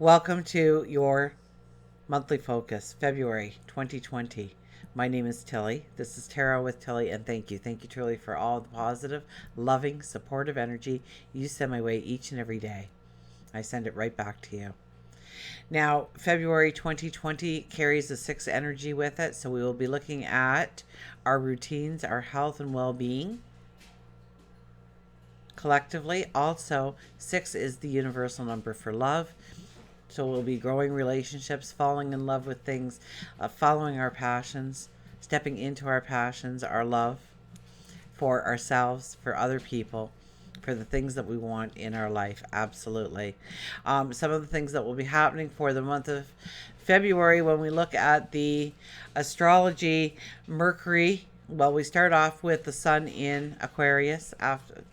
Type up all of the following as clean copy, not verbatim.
Welcome to your monthly focus, February 2020. My name is Tilly. This is Tarot with Tilly, and thank you. Thank you, Tilly, for all the positive, loving, supportive energy you send my way each and every day. I send it right back to you. Now, February 2020 carries a 6 energy with it, so we will be looking at our routines, our health and well-being collectively. Also, 6 is the universal number for love. So we'll be growing relationships, falling in love with things, following our passions, stepping into our passions, our love for ourselves, for other people, for the things that we want in our life. Absolutely. Some of the things that will be happening for the month of February when we look at the astrology, Mercury. Well, we start off with the sun in Aquarius.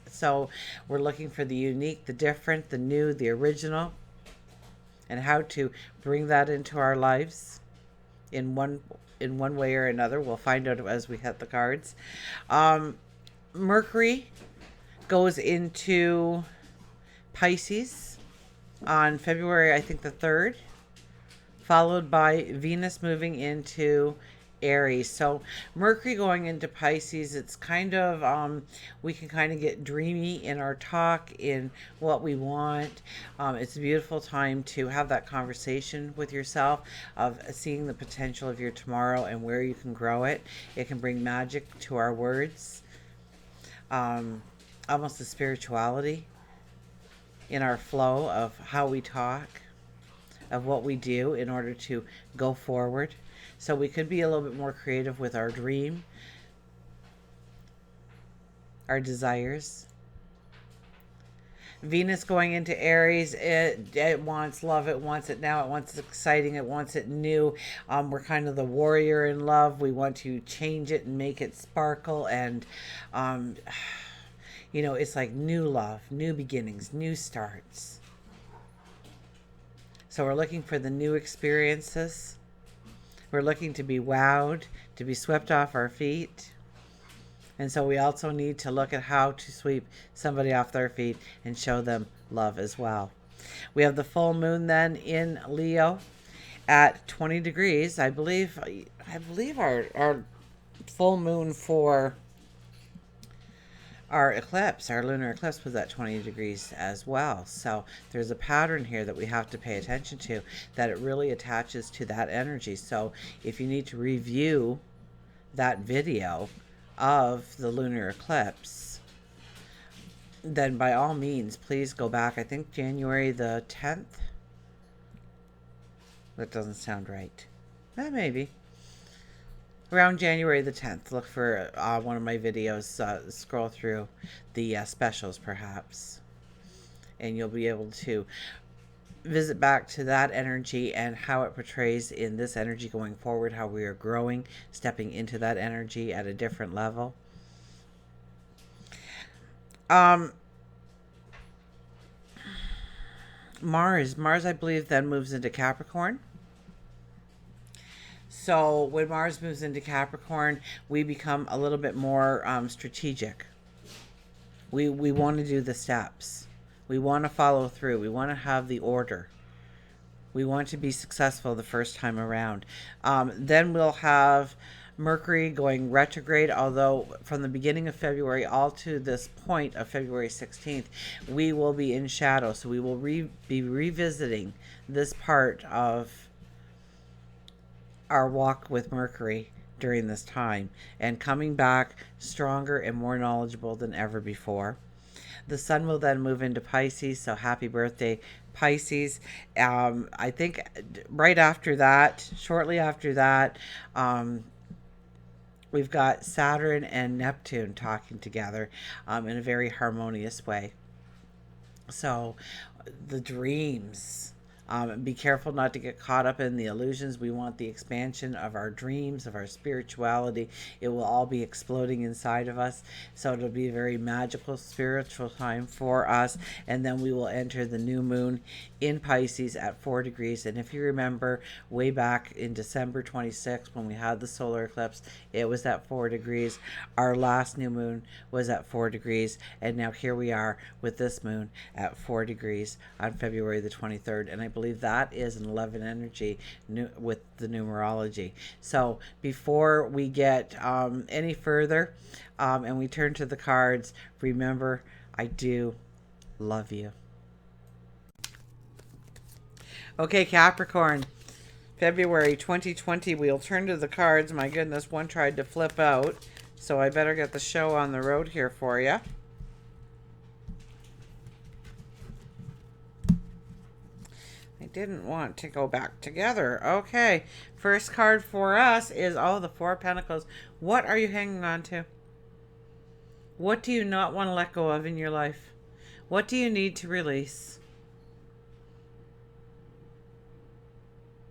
So we're looking for the unique, the different, the new, the original, and how to bring that into our lives in one way or another. We'll find out as we hit the cards. Mercury goes into Pisces on February, I think the 3rd, followed by Venus moving into Aries. So Mercury going into Pisces, it's kind of we can kind of get dreamy in our talk, in what we want. It's a beautiful time to have that conversation with yourself of seeing the potential of your tomorrow and where you can grow it. It can bring magic to our words, almost a spirituality in our flow of how we talk, of what we do in order to go forward. So we could be a little bit more creative with our dream, our desires. Venus going into Aries, it wants love, it wants it now, it wants it exciting, it wants it new. We're kind of the warrior in love. We want to change it and make it sparkle, and it's like new love, new beginnings, new starts. So we're looking for the new experiences. We're looking to be wowed, to be swept off our feet. And so we also need to look at how to sweep somebody off their feet and show them love as well. We have the full moon then in Leo at 20 degrees. I believe our full moon for our eclipse, our lunar eclipse, was at 20 degrees as well. So there's a pattern here that we have to pay attention to, that it really attaches to that energy. So if you need to review that video of the lunar eclipse, then by all means, please go back. I think January the 10th. That doesn't sound right. Maybe. Around January the 10th, look for one of my videos, scroll through the specials perhaps, and you'll be able to visit back to that energy and how it portrays in this energy going forward, how we are growing, stepping into that energy at a different level. Mars, I believe, then moves into Capricorn. So when Mars moves into Capricorn, we become a little bit more strategic. We want to do the steps. We want to follow through. We want to have the order. We want to be successful the first time around. Then we'll have Mercury going retrograde, although from the beginning of February all to this point of February 16th, we will be in shadow. So we will be revisiting this part of our walk with Mercury during this time, and coming back stronger and more knowledgeable than ever before. The sun will then move into Pisces, so happy birthday, Pisces. I think right after that, shortly after that, we've got Saturn and Neptune talking together in a very harmonious way. So the dreams, be careful not to get caught up in the illusions. We want the expansion of our dreams, of our spirituality. It will all be exploding inside of us. So it'll be a very magical, spiritual time for us. And then we will enter the new moon in Pisces at 4 degrees. And if you remember way back in December 26th, when we had the solar eclipse, it was at 4 degrees. Our last new moon was at 4 degrees. And now here we are with this moon at 4 degrees on February the 23rd. And I believe believe that is an 11 energy with the numerology. So before we get any further and we turn to the cards, remember, I do love you. Okay, Capricorn, February 2020. We'll turn to the cards. My goodness, one tried to flip out. So I better get the show on the road here for you. I didn't want to go back together. Okay, first card for us is, the Four of Pentacles. What are you hanging on to? What do you not want to let go of in your life? What do you need to release?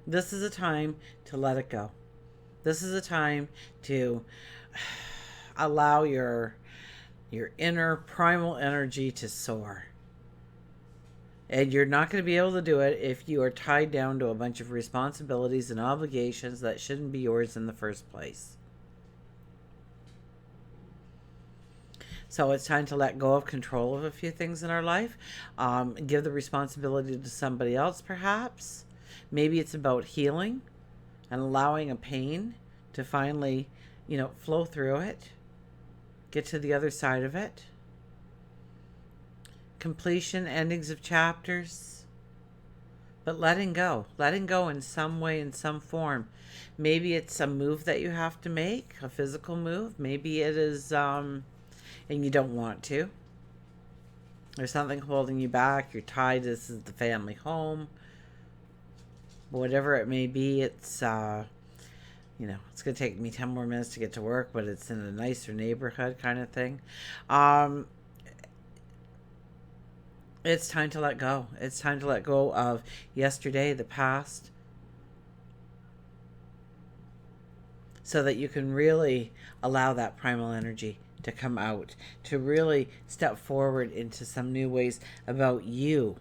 This is a time to let it go. This is a time to allow your inner primal energy to soar. And you're not going to be able to do it if you are tied down to a bunch of responsibilities and obligations that shouldn't be yours in the first place. So it's time to let go of control of a few things in our life. Give the responsibility to somebody else, perhaps. Maybe it's about healing and allowing a pain to finally, flow through it. Get to the other side of it. Completion, endings of chapters. But letting go in some way, in some form. Maybe it's a move that you have to make, a physical move. Maybe it is, and you don't want to. There's something holding you back. You're tied. This is the family home. Whatever it may be, it's, it's going to take me 10 more minutes to get to work, but it's in a nicer neighborhood kind of thing. It's time to let go. It's time to let go of yesterday, the past, so that you can really allow that primal energy to come out, to really step forward into some new ways about you,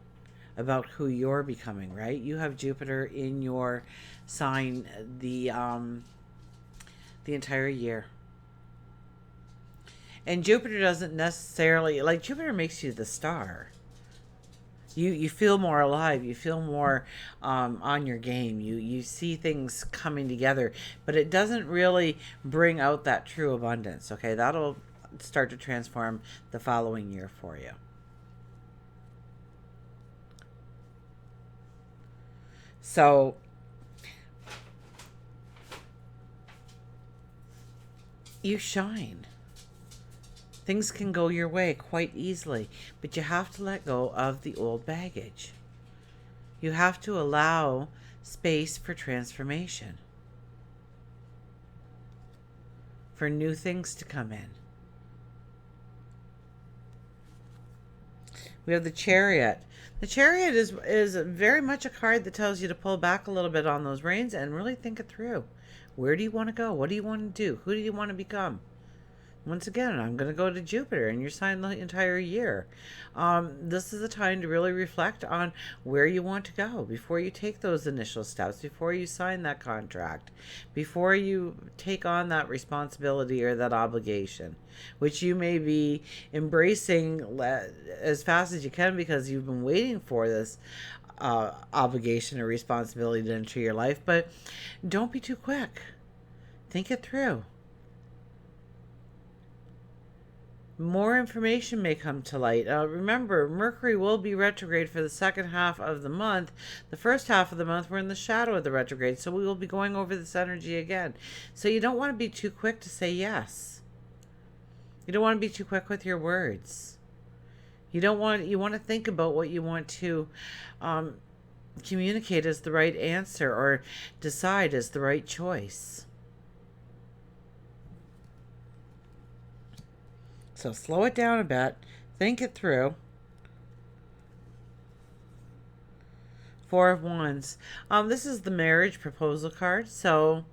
about who you're becoming, right? You have Jupiter in your sign the entire year. And Jupiter doesn't necessarily, Jupiter makes you the star. You feel more alive. You feel more on your game. You see things coming together. But it doesn't really bring out that true abundance, okay? That'll start to transform the following year for you. So you shine. Things can go your way quite easily, but you have to let go of the old baggage. You have to allow space for transformation, for new things to come in. We have the Chariot. The Chariot is very much a card that tells you to pull back a little bit on those reins and really think it through. Where do you want to go? What do you want to do? Who do you want to become? Once again, I'm going to go to Jupiter and you're signed the entire year. This is a time to really reflect on where you want to go before you take those initial steps, before you sign that contract, before you take on that responsibility or that obligation, which you may be embracing as fast as you can because you've been waiting for this obligation or responsibility to enter your life. But don't be too quick. Think it through. More information may come to light. Remember, Mercury will be retrograde for the second half of the month. The first half of the month, we're in the shadow of the retrograde, so we will be going over this energy again. So you don't want to be too quick to say yes. You don't want to be too quick with your words. You want to think about what you want to communicate as the right answer or decide as the right choice. So slow it down a bit. Think it through. Four of Wands. This is the marriage proposal card. So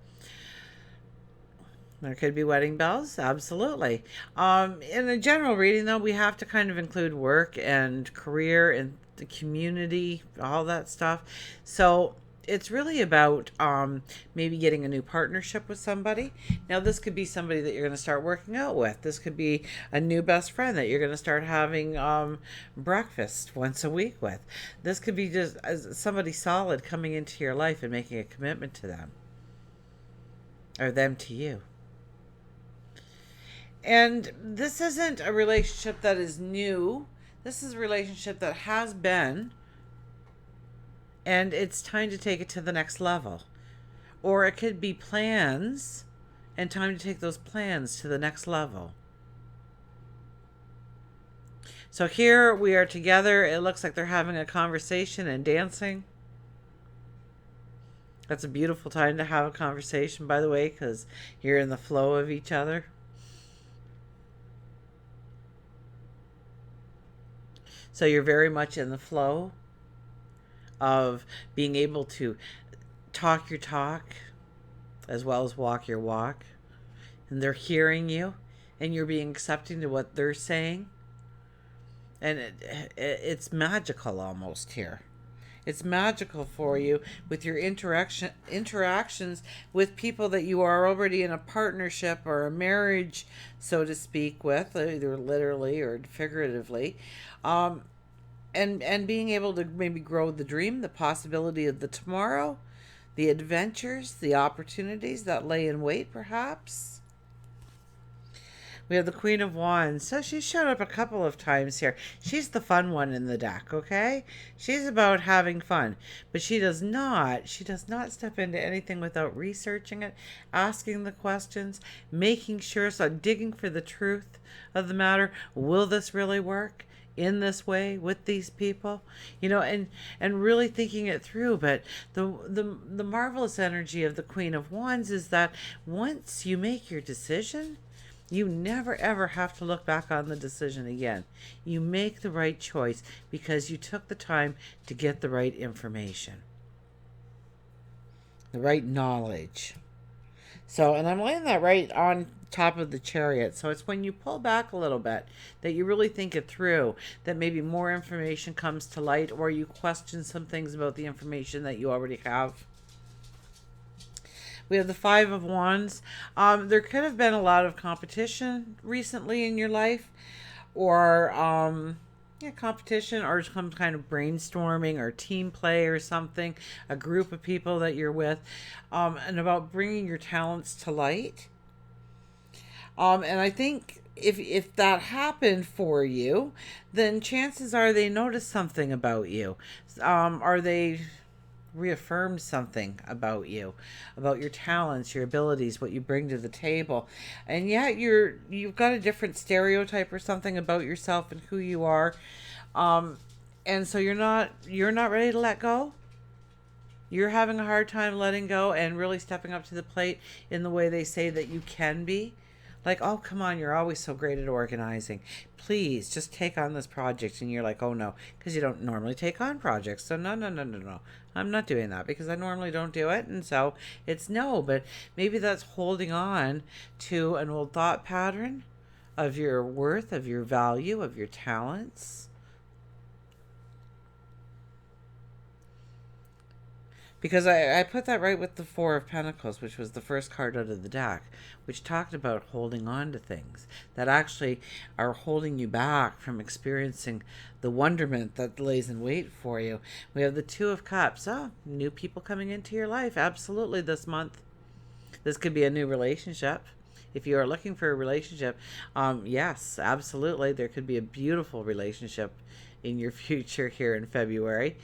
there could be wedding bells. Absolutely. In a general reading, though, we have to kind of include work and career and the community, all that stuff. So it's really about maybe getting a new partnership with somebody. Now, this could be somebody that you're going to start working out with. This could be a new best friend that you're going to start having breakfast once a week with. This could be just somebody solid coming into your life and making a commitment to them, or them to you. And this isn't a relationship that is new. This is a relationship that has been, and it's time to take it to the next level. Or it could be plans and time to take those plans to the next level. So here we are together. It looks like they're having a conversation and dancing. That's a beautiful time to have a conversation, by the way, because you're in the flow of each other. So you're very much in the flow of being able to talk your talk as well as walk your walk. And they're hearing you and you're being accepting to what they're saying. And it's magical almost here. It's magical for you with your interactions with people that you are already in a partnership or a marriage, so to speak, with, either literally or figuratively. And being able to maybe grow the dream, the possibility of the tomorrow, the adventures, the opportunities that lay in wait, perhaps. We have the Queen of Wands. So she's showed up a couple of times here. She's the fun one in the deck, okay? She's about having fun. But she does not step into anything without researching it, asking the questions, making sure, so digging for the truth of the matter. Will this really work in this way with these people? And really thinking it through. But the marvelous energy of the Queen of Wands is that once you make your decision, you never ever have to look back on the decision again. You make the right choice because you took the time to get the right information, the right knowledge. So, and I'm laying that right on top of the Chariot. So it's when you pull back a little bit that you really think it through, that maybe more information comes to light, or you question some things about the information that you already have. We have the Five of Wands. There could have been a lot of competition recently in your life, or competition, or some kind of brainstorming or team play or something, a group of people that you're with, and about bringing your talents to light. And I think if that happened for you, then chances are they noticed something about you. Are they reaffirmed something about you, about your talents, your abilities, what you bring to the table. And yet you've got a different stereotype or something about yourself and who you are. And so you're not ready to let go. You're having a hard time letting go and really stepping up to the plate in the way they say that you can be. Like, oh, come on, you're always so great at organizing. Please just take on this project. And you're like, oh, no, because you don't normally take on projects. So, no, no, no, no, no. I'm not doing that because I normally don't do it. And so it's no. But maybe that's holding on to an old thought pattern of your worth, of your value, of your talents. Because I put that right with the Four of Pentacles, which was the first card out of the deck, which talked about holding on to things that actually are holding you back from experiencing the wonderment that lays in wait for you. We have the Two of Cups. Oh, new people coming into your life. Absolutely, this month. This could be a new relationship. If you are looking for a relationship, yes, absolutely. There could be a beautiful relationship in your future here in February.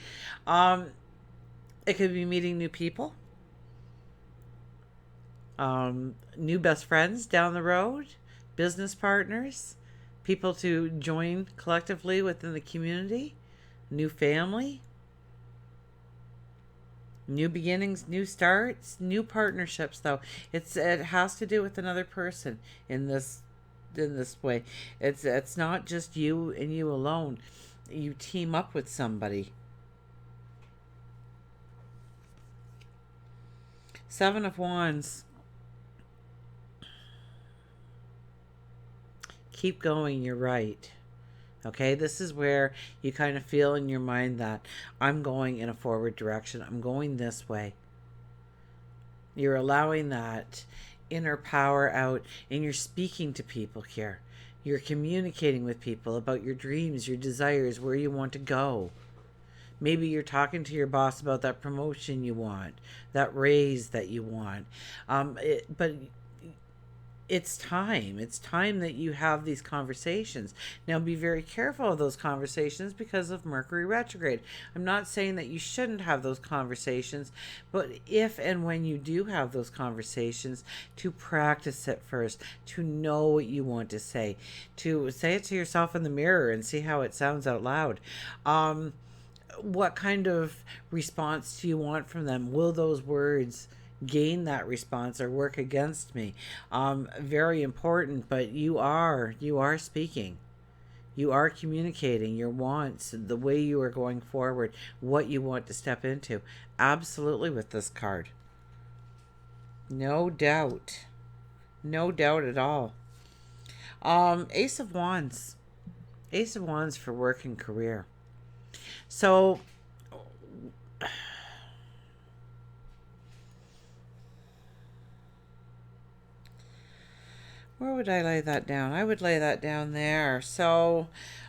It could be meeting new people, new best friends down the road, business partners, people to join collectively within the community, new family, new beginnings, new starts, new partnerships. Though it has to do with another person in this way. It's not just you and you alone. You team up with somebody. Seven of Wands. Keep going, you're right. Okay, this is where you kind of feel in your mind that I'm going in a forward direction. I'm going this way. You're allowing that inner power out, and you're speaking to people here. You're communicating with people about your dreams, your desires, where you want to go. Maybe you're talking to your boss about that promotion you want, that raise that you want. But it's time. It's time that you have these conversations. Now, be very careful of those conversations because of Mercury retrograde. I'm not saying that you shouldn't have those conversations, but if and when you do have those conversations, to practice it first, to know what you want to say it to yourself in the mirror and see how it sounds out loud. What kind of response do you want from them? Will those words gain that response or work against me? Very important, but you are speaking. You are communicating your wants, the way you are going forward, what you want to step into. Absolutely, with this card. No doubt. No doubt at all. Ace of Wands. Ace of Wands for work and career. So, where would I lay that down? I would lay that down there. So,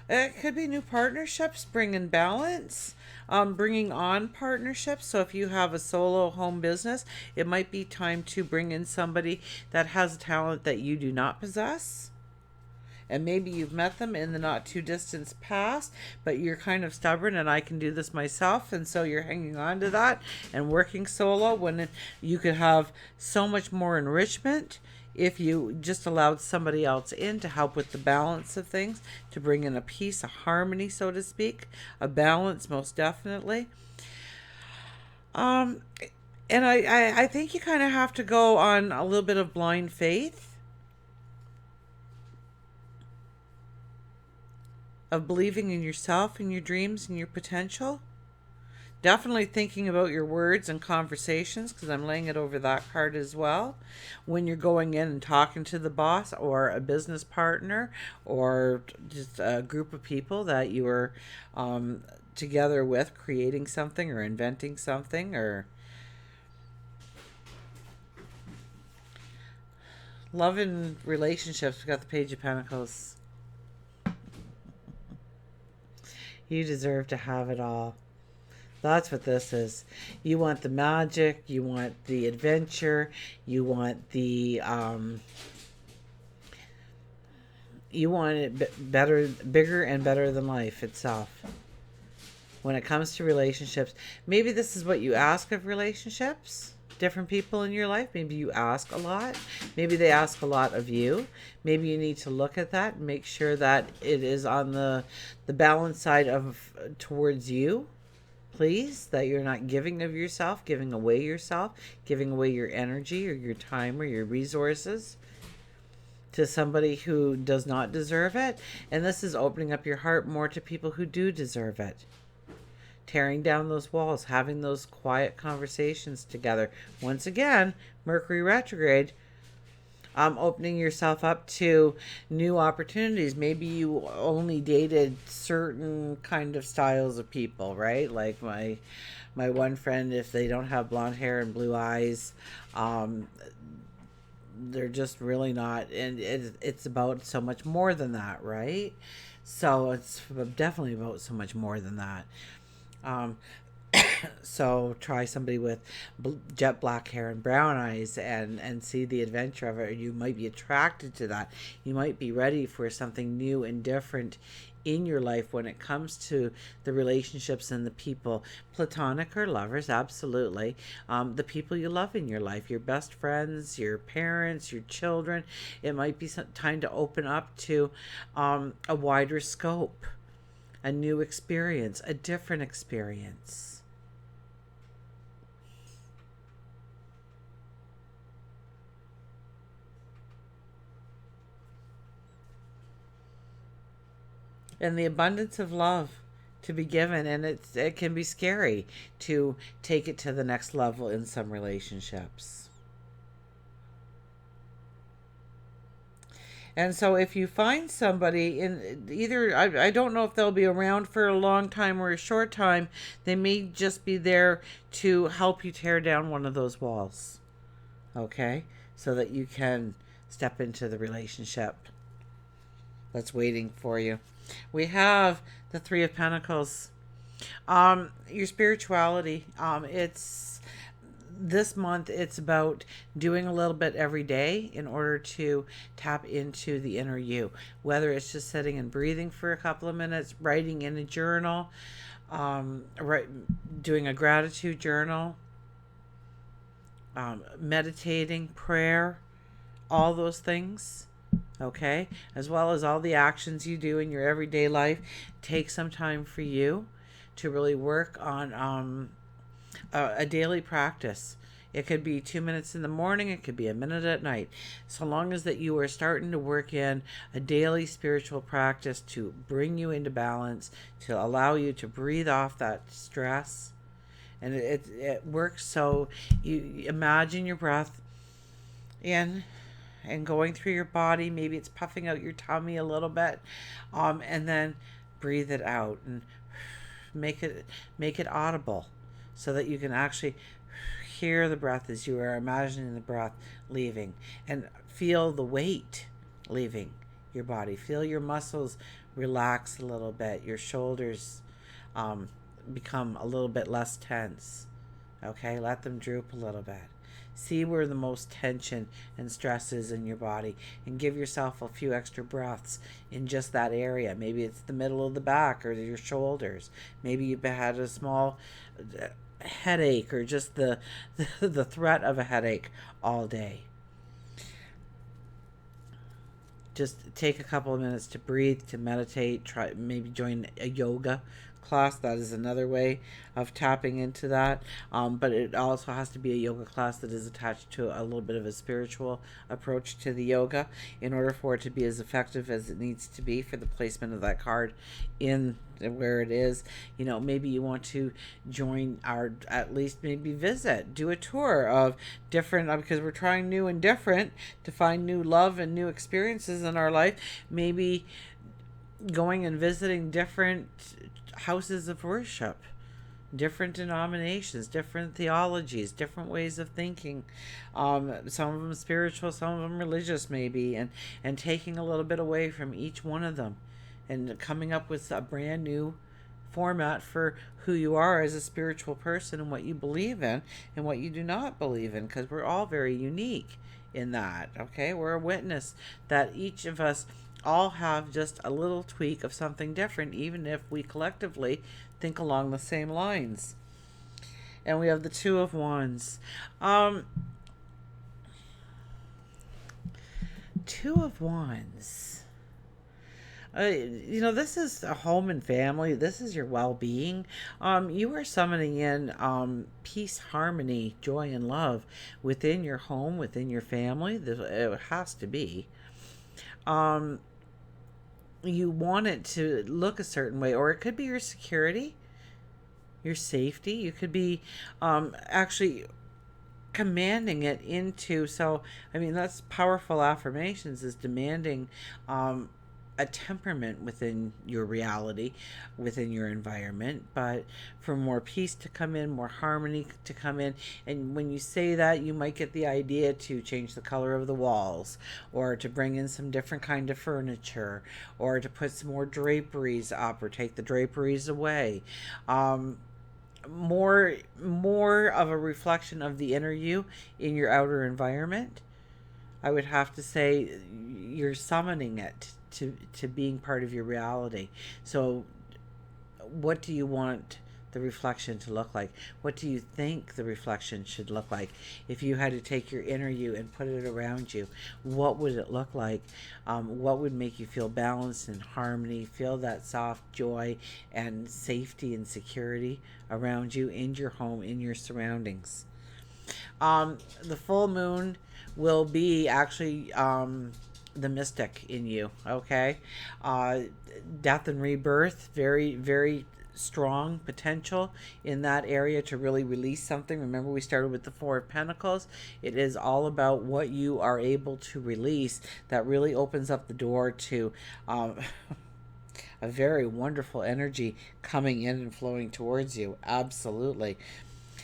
it could be new partnerships, bringing balance, bringing on partnerships. So, if you have a solo home business, it might be time to bring in somebody that has a talent that you do not possess. And maybe you've met them in the not too distant past, but you're kind of stubborn and I can do this myself. And so you're hanging on to that and working solo when you could have so much more enrichment if you just allowed somebody else in to help with the balance of things, to bring in a peace, a harmony, so to speak, a balance, most definitely. And I think you kind of have to go on a little bit of blind faith, of believing in yourself and your dreams and your potential. Definitely thinking about your words and conversations, because I'm laying it over that card as well. When you're going in and talking to the boss or a business partner or just a group of people that you are together with, creating something or inventing something, or love and relationships. We've got the Page of Pentacles. You deserve to have it all. That's what this is. You want the magic, you want the adventure, you want the you want it better, bigger and better than life itself. When it comes to relationships, maybe this is what you ask of relationships. Different people in your life, maybe you ask a lot, maybe they ask a lot of you. Maybe you need to look at that and make sure that it is on the balance side of towards you, please, that you're not giving of yourself, giving away your energy or your time or your resources to somebody who does not deserve it. And this is opening up your heart more to people who do deserve it. Tearing down those walls, having those quiet conversations together. Once again, Mercury retrograde, opening yourself up to new opportunities. Maybe you only dated certain kind of styles of people, right? Like my one friend, if they don't have blonde hair and blue eyes, they're just really not, and it's about so much more than that, right? So it's definitely about so much more than that. So try somebody with jet black hair and brown eyes and see the adventure of it. You might be attracted to that. You might be ready for something new and different in your life when it comes to the relationships and the people, platonic or lovers, absolutely. The people you love in your life, your best friends, your parents, your children. It might be some time to open up to a wider scope, a new experience, a different experience. And the abundance of love to be given, and it can be scary to take it to the next level in some relationships. And so if you find somebody in either, I don't know if they'll be around for a long time or a short time, they may just be there to help you tear down one of those walls. Okay? So that you can step into the relationship that's waiting for you. We have the Three of Pentacles. Your spirituality. It's this month, it's about doing a little bit every day in order to tap into the inner you, whether it's just sitting and breathing for a couple of minutes, writing in a journal, doing a gratitude journal, meditating, prayer, all those things. Okay, as well as all the actions you do in your everyday life. Take some time for you to really work on a daily practice. It could be 2 minutes in the morning, it could be a minute at night. So long as that you are starting to work in a daily spiritual practice to bring you into balance, to allow you to breathe off that stress. And it works, so you imagine your breath in and going through your body. Maybe it's puffing out your tummy a little bit, and then breathe it out and make it audible, so that you can actually hear the breath as you are imagining the breath leaving, and feel the weight leaving your body. Feel your muscles relax a little bit, your shoulders become a little bit less tense. Okay, let them droop a little bit. See where the most tension and stress is in your body, and give yourself a few extra breaths in just that area. Maybe it's the middle of the back or your shoulders. Maybe you've had a small headache, or just the threat of a headache all day. Just take a couple of minutes to breathe, to meditate. Try maybe join a yoga class. That is another way of tapping into that. But it also has to be a yoga class that is attached to a little bit of a spiritual approach to the yoga, in order for it to be as effective as it needs to be for the placement of that card in where it is. You know, maybe you want to join our, at least maybe visit, do a tour of different, because we're trying new and different to find new love and new experiences in our life. Maybe going and visiting different houses of worship, different denominations, different theologies, different ways of thinking, some of them spiritual, some of them religious maybe, and taking a little bit away from each one of them, and coming up with a brand new format for who you are as a spiritual person, and what you believe in and what you do not believe in, because we're all very unique in that. Okay, we're a witness that each of us all have just a little tweak of something different, even if we collectively think along the same lines. And we have the Two of Wands. Two of Wands. This is a home and family. This is your well-being. You are summoning in peace, harmony, joy, and love within your home, within your family. It has to be. You want it to look a certain way, or it could be your security, your safety. You could be actually commanding it into. So, I mean, that's powerful affirmations, is demanding a temperament within your reality, within your environment, but for more peace to come in, more harmony to come in. And when you say that, you might get the idea to change the color of the walls, or to bring in some different kind of furniture, or to put some more draperies up, or take the draperies away. More of a reflection of the inner you in your outer environment. I would have to say you're summoning it to being part of your reality. So what do you want the reflection to look like? What do you think the reflection should look like? If you had to take your inner you and put it around you, what would it look like? What would make you feel balanced and harmony, feel that soft joy and safety and security around you, in your home, in your surroundings? The full moon will be actually the mystic in you. Okay, death and rebirth, very, very strong potential in that area to really release something. Remember, we started with the Four of Pentacles. It is all about what you are able to release that really opens up the door to a very wonderful energy coming in and flowing towards you. Absolutely.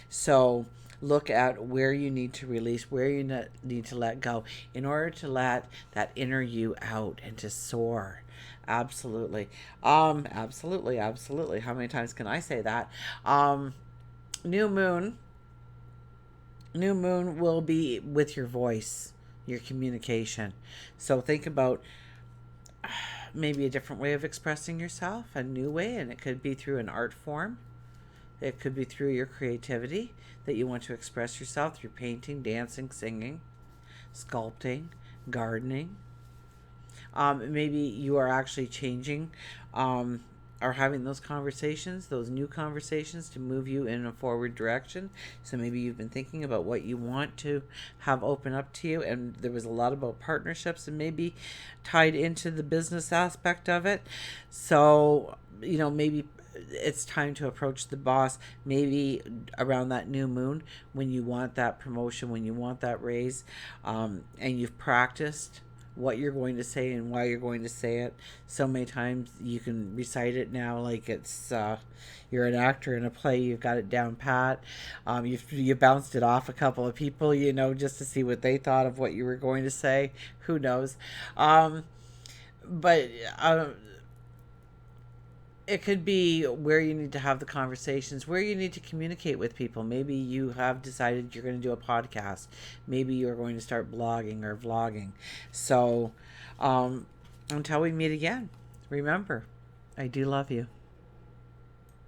So look at where you need to release, where you need to let go in order to let that inner you out and to soar. Absolutely. Absolutely. How many times can I say that? New moon. New moon will be with your voice, your communication. So think about maybe a different way of expressing yourself, a new way, and it could be through an art form. It could be through your creativity that you want to express yourself through painting, dancing, singing, sculpting, gardening. Maybe you are actually changing or having those conversations, those new conversations to move you in a forward direction. So maybe you've been thinking about what you want to have open up to you, and there was a lot about partnerships and maybe tied into the business aspect of it. So, maybe it's time to approach the boss maybe around that new moon when you want that promotion, when you want that raise, and you've practiced what you're going to say and why you're going to say it so many times you can recite it now like it's you're an actor in a play. You've got it down pat. You bounced it off a couple of people, just to see what they thought of what you were going to say. Who knows? But it could be where you need to have the conversations, where you need to communicate with people. Maybe you have decided you're going to do a podcast. Maybe you're going to start blogging or vlogging. So until we meet again, remember, I do love you.